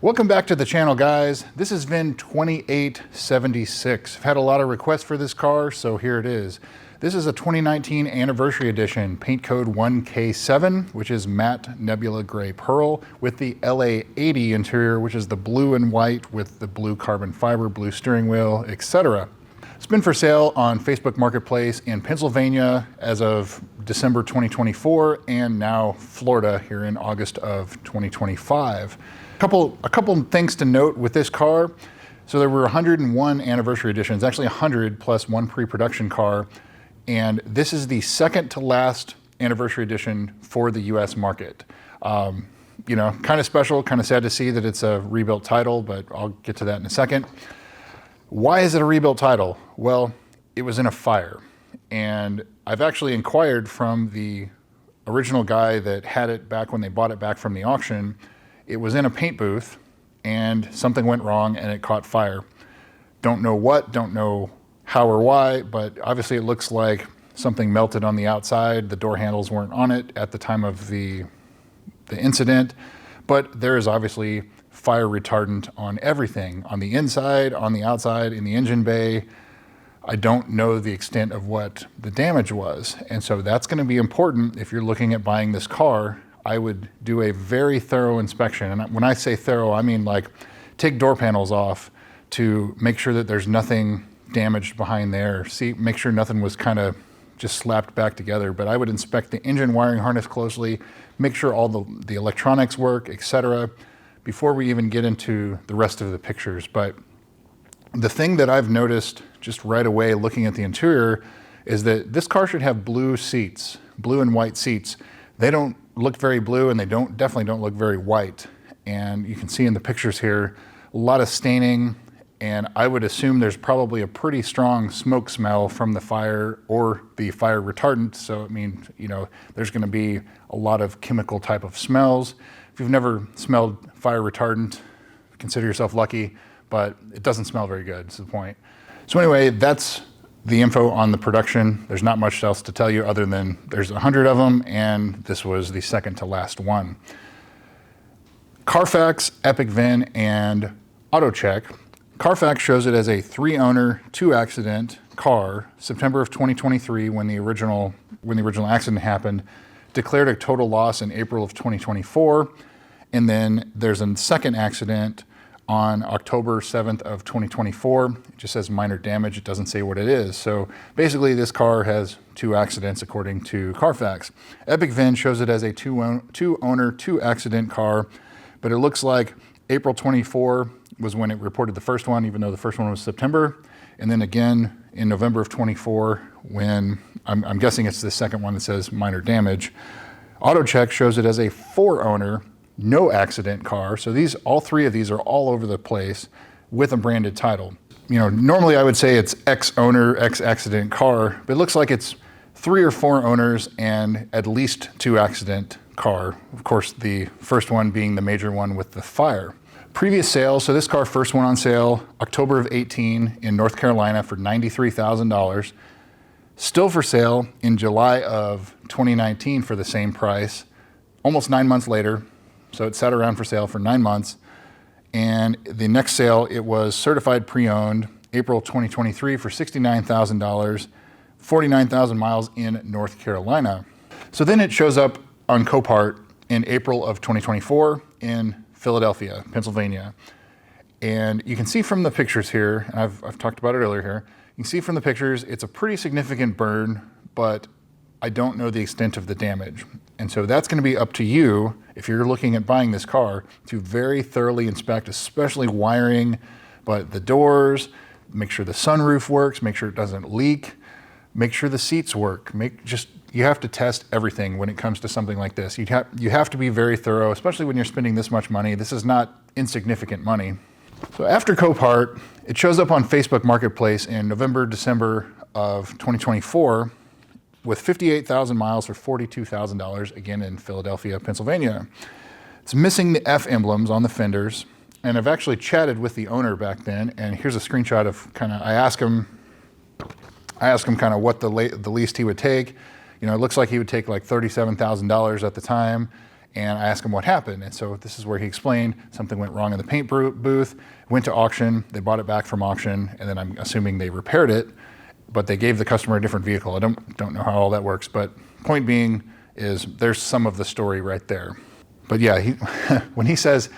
Welcome back to the channel, guys. This is VIN 2876. I've had a lot of requests for this car, so here it is. This is a 2019 anniversary edition, paint code 1K7, which is matte nebula gray pearl, with the LA80 interior, which is the blue and white with the blue carbon fiber, blue steering wheel, etc. It's been for sale on Facebook Marketplace in Pennsylvania as of December 2024, and now Florida here in August of 2025. A couple things to note with this car. So there were 101 anniversary editions, actually 100 plus one pre-production car, and this is the second to last anniversary edition for the US market. You know, kind of special, kind of sad to see that it's a rebuilt title, but I'll get to that in a second. Why is it a rebuilt title? Well, it was in a fire, and I've actually inquired from the original guy that had it back when they bought it back from the auction. It was in a paint booth and something went wrong and it caught fire. Don't know what, don't know how or why, but obviously it looks like something melted on the outside. The door handles weren't on it at the time of the incident, but there is obviously fire retardant on everything, on the inside, on the outside, in the engine bay. I don't know the extent of what the damage was. And so that's going to be important if you're looking at buying this car. I would do a very thorough inspection. And when I say thorough, I mean like take door panels off to make sure that there's nothing damaged behind there. Make sure nothing was kind of just slapped back together. But I would inspect the engine wiring harness closely, make sure all the electronics work, etc., before we even get into the rest of the pictures. But the thing that I've noticed just right away looking at the interior is that this car should have blue seats, blue and white seats. They don't look very blue, and they definitely don't look very white. And you can see in the pictures here, a lot of staining, and I would assume there's probably a pretty strong smoke smell from the fire or the fire retardant. So it means, you know, there's gonna be a lot of chemical type of smells. If you've never smelled fire retardant, consider yourself lucky, but it doesn't smell very good, is the point. So anyway, that's the info on the production. There's not much else to tell you other than there's 100 of them, and this was the second to last one. Carfax, Epic VIN, and AutoCheck. Carfax shows it as a 3-owner, 2-accident car, September of 2023 when the original accident happened, declared a total loss in April of 2024, and then there's a second accident on October 7th of 2024. It just says minor damage. It doesn't say what it is. So basically this car has 2 accidents according to Carfax. Epic VIN shows it as a 2-owner, 2-accident car, but it looks like April 24 was when it reported the first one, even though the first one was September. And then again in November of 24, when I'm guessing it's the second one that says minor damage. AutoCheck shows it as a 4-owner, no accident car. So all 3 of these are all over the place with a branded title. You know, normally I would say it's X owner, X accident car, but it looks like it's 3 or 4 owners and at least 2 accident car. Of course, the first one being the major one with the fire. Previous sales, so this car first went on sale October of 18 in North Carolina for $93,000. Still for sale in July of 2019 for the same price, almost 9 months later. So it sat around for sale for 9 months. And the next sale, it was certified pre-owned, April 2023 for $69,000, 49,000 miles in North Carolina. So then it shows up on Copart in April of 2024 in Philadelphia, Pennsylvania. And you can see from the pictures here, and I've talked about it earlier here, you can see from the pictures, it's a pretty significant burn, but I don't know the extent of the damage. And so that's going to be up to you, if you're looking at buying this car, to very thoroughly inspect, especially wiring, but the doors, make sure the sunroof works, make sure it doesn't leak, make sure the seats work. You have to test everything when it comes to something like this. You have to be very thorough, especially when you're spending this much money. This is not insignificant money. So after Copart, it shows up on Facebook Marketplace in November, December of 2024 with 58,000 miles for $42,000, again in Philadelphia, Pennsylvania. It's missing the F emblems on the fenders, and I've actually chatted with the owner back then, and here's a screenshot of I asked him kind of what the least he would take. You know, it looks like he would take like $37,000 at the time, And I asked him what happened. And so this is where he explained something went wrong in the paint booth, went to auction, they bought it back from auction, and then I'm assuming they repaired it, but they gave the customer a different vehicle. I don't know how all that works, but point being is there's some of the story right there. But yeah, when he says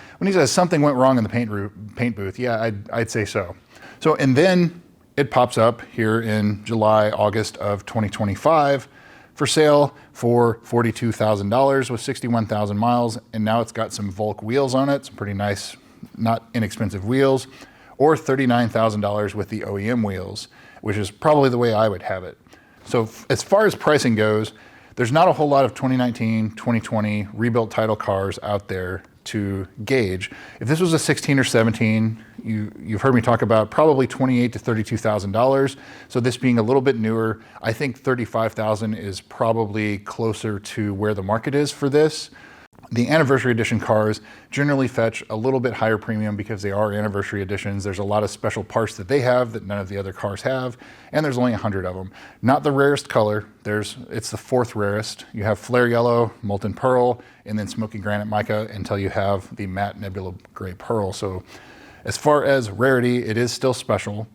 something went wrong in the paint booth, yeah, I'd say so. So, and then it pops up here in July, August of 2025 for sale for $42,000 with 61,000 miles. And now it's got some Volk wheels on it, some pretty nice, not inexpensive wheels, or $39,000 with the OEM wheels, which is probably the way I would have it. So as far as pricing goes, there's not a whole lot of 2019, 2020 rebuilt title cars out there to gauge. If this was a 16 or 17, you've heard me talk about probably $28,000 to $32,000. So this being a little bit newer, I think $35,000 is probably closer to where the market is for this. The anniversary edition cars generally fetch a little bit higher premium because they are anniversary editions. There's a lot of special parts that they have that none of the other cars have, and there's only 100 of them. Not the rarest color. It's the fourth rarest. You have flare yellow, molten pearl, and then smoky granite mica until you have the matte nebula gray pearl. So as far as rarity, it is still special.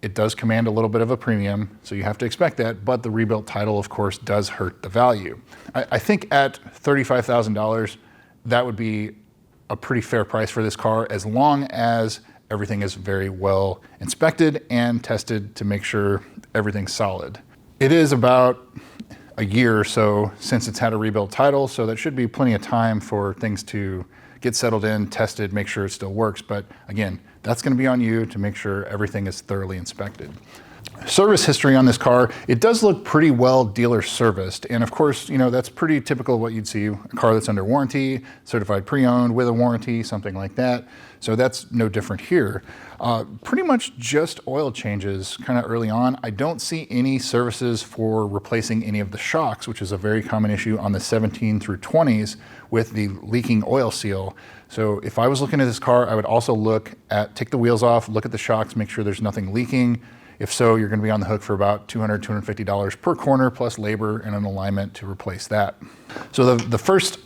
It does command a little bit of a premium, so you have to expect that, but the rebuilt title, of course, does hurt the value. I think at $35,000, that would be a pretty fair price for this car, as long as everything is very well inspected and tested to make sure everything's solid. It is about a year or so since it's had a rebuilt title, so that should be plenty of time for things to get settled in, tested, make sure it still works. But again, that's going to be on you to make sure everything is thoroughly inspected. Service history on this car, it does look pretty well dealer serviced. And of course, that's pretty typical of what you'd see, a car that's under warranty, certified pre-owned with a warranty, something like that. So that's no different here. Pretty much just oil changes kind of early on. I don't see any services for replacing any of the shocks, which is a very common issue on the 17 through 20s with the leaking oil seal. So if I was looking at this car, I would also take the wheels off, look at the shocks, make sure there's nothing leaking. If so, you're going to be on the hook for about $200, $250 per corner plus labor and an alignment to replace that. So the first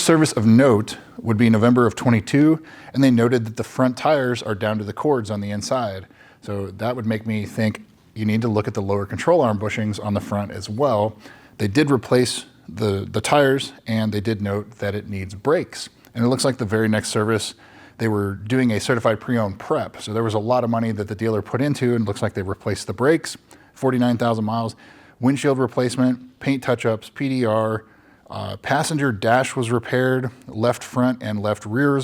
service of note would be November of 22, and they noted that the front tires are down to the cords on the inside. So that would make me think you need to look at the lower control arm bushings on the front as well. They did replace the tires, and they did note that it needs brakes. And it looks like the very next service, they were doing a certified pre-owned prep. So there was a lot of money that the dealer put into, and it looks like they replaced the brakes, 49,000 miles, windshield replacement, paint touch-ups, PDR, passenger dash was repaired, left front and left rear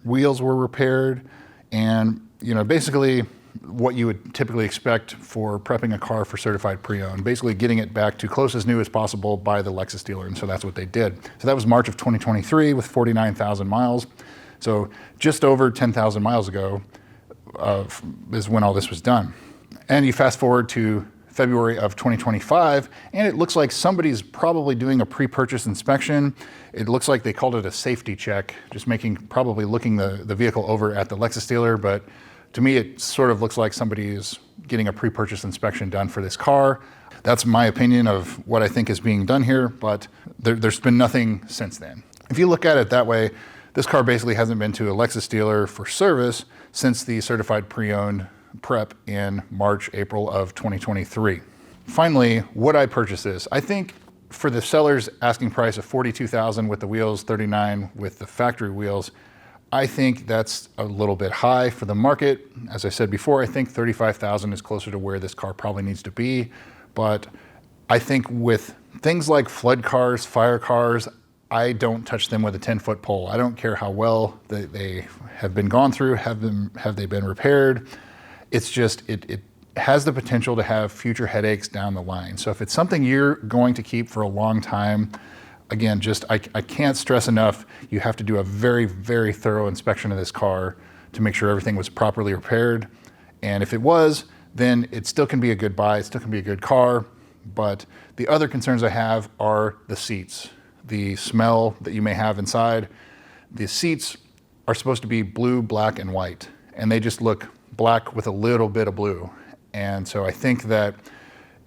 wheels were repaired, and basically what you would typically expect for prepping a car for certified pre-owned, basically getting it back to close as new as possible by the Lexus dealer, and so that's what they did. So that was March of 2023 with 49,000 miles. So just over 10,000 miles ago is when all this was done. And you fast forward to February of 2025, and it looks like somebody's probably doing a pre-purchase inspection. It looks like they called it a safety check, just probably looking the vehicle over at the Lexus dealer, but to me, it sort of looks like somebody is getting a pre-purchase inspection done for this car. That's my opinion of what I think is being done here, but there's been nothing since then. If you look at it that way, this car basically hasn't been to a Lexus dealer for service since the certified pre-owned prep in March, April of 2023. Finally, would I purchase this? I think for the seller's asking price of $42,000 with the wheels, $39,000 with the factory wheels, I think that's a little bit high for the market. As I said before, I think $35,000 is closer to where this car probably needs to be. But I think with things like flood cars, fire cars, I don't touch them with a 10-foot pole. I don't care how well they have been gone through, have they been repaired. It's just, it has the potential to have future headaches down the line. So if it's something you're going to keep for a long time, again, I can't stress enough, you have to do a very, very thorough inspection of this car to make sure everything was properly repaired. And if it was, then it still can be a good buy, it still can be a good car. But the other concerns I have are the seats, the smell that you may have inside. The seats are supposed to be blue, black, and white, and they just look black with a little bit of blue. And so I think that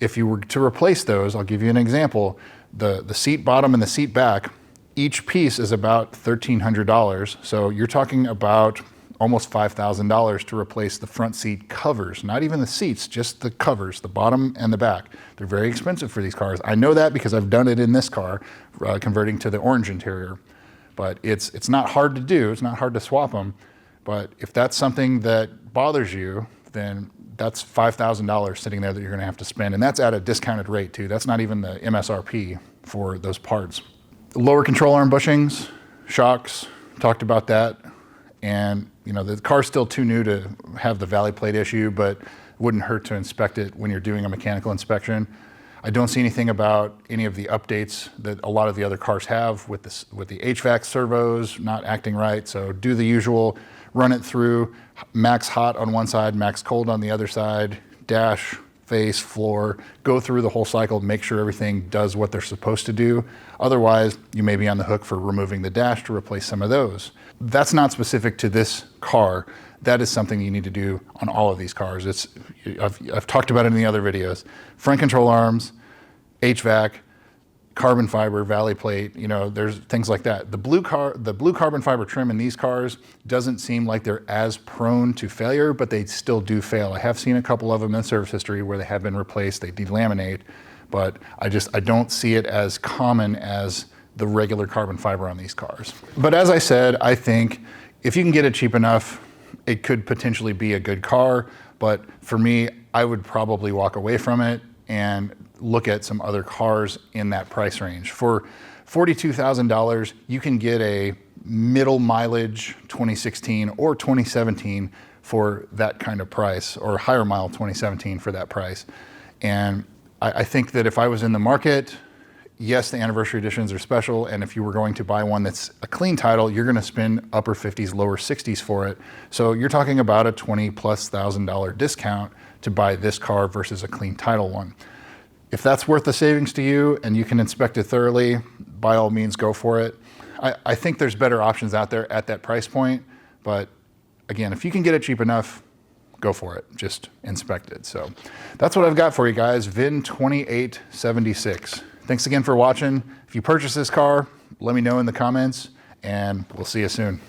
if you were to replace those, I'll give you an example, the seat bottom and the seat back, Each piece is about $1,300. So you're talking about almost $5,000 to replace the front seat covers, not even the seats, just the covers, the bottom and the back. They're very expensive for these cars. I know that because I've done it in this car, converting to the orange interior. But it's not hard to do, it's not hard to swap them. But if that's something that bothers you, then that's $5,000 sitting there that you're gonna have to spend. And that's at a discounted rate too. That's not even the MSRP for those parts. Lower control arm bushings, shocks, talked about that. And you know, the car's still too new to have the valley plate issue, but it wouldn't hurt to inspect it when you're doing a mechanical inspection. I don't see anything about any of the updates that a lot of the other cars have with the HVAC servos not acting right. So do the usual, run it through, max hot on one side, max cold on the other side, dash, face, floor, go through the whole cycle, make sure everything does what they're supposed to do. Otherwise, you may be on the hook for removing the dash to replace some of those. That's not specific to this car. That is something you need to do on all of these cars. I've talked about it in the other videos. Front control arms, HVAC, carbon fiber, valley plate, you know, there's things like that. The blue carbon fiber trim in these cars doesn't seem like they're as prone to failure, but they still do fail. I have seen a couple of them in service history where they have been replaced, they delaminate, but I don't see it as common as the regular carbon fiber on these cars. But as I said, I think if you can get it cheap enough, it could potentially be a good car, but for me, I would probably walk away from it and look at some other cars in that price range. For $42,000, you can get a middle mileage 2016 or 2017 for that kind of price, or higher mile 2017 for that price. And I think that if I was in the market, yes, the anniversary editions are special, and if you were going to buy one that's a clean title, you're gonna spend upper 50s, lower 60s for it. So you're talking about a $20,000+ discount to buy this car versus a clean title one. If that's worth the savings to you and you can inspect it thoroughly, by all means go for it. I think there's better options out there at that price point, but again, if you can get it cheap enough, go for it, just inspect it. So that's what I've got for you guys, VIN 2876. Thanks again for watching. If you purchase this car, let me know in the comments, and we'll see you soon.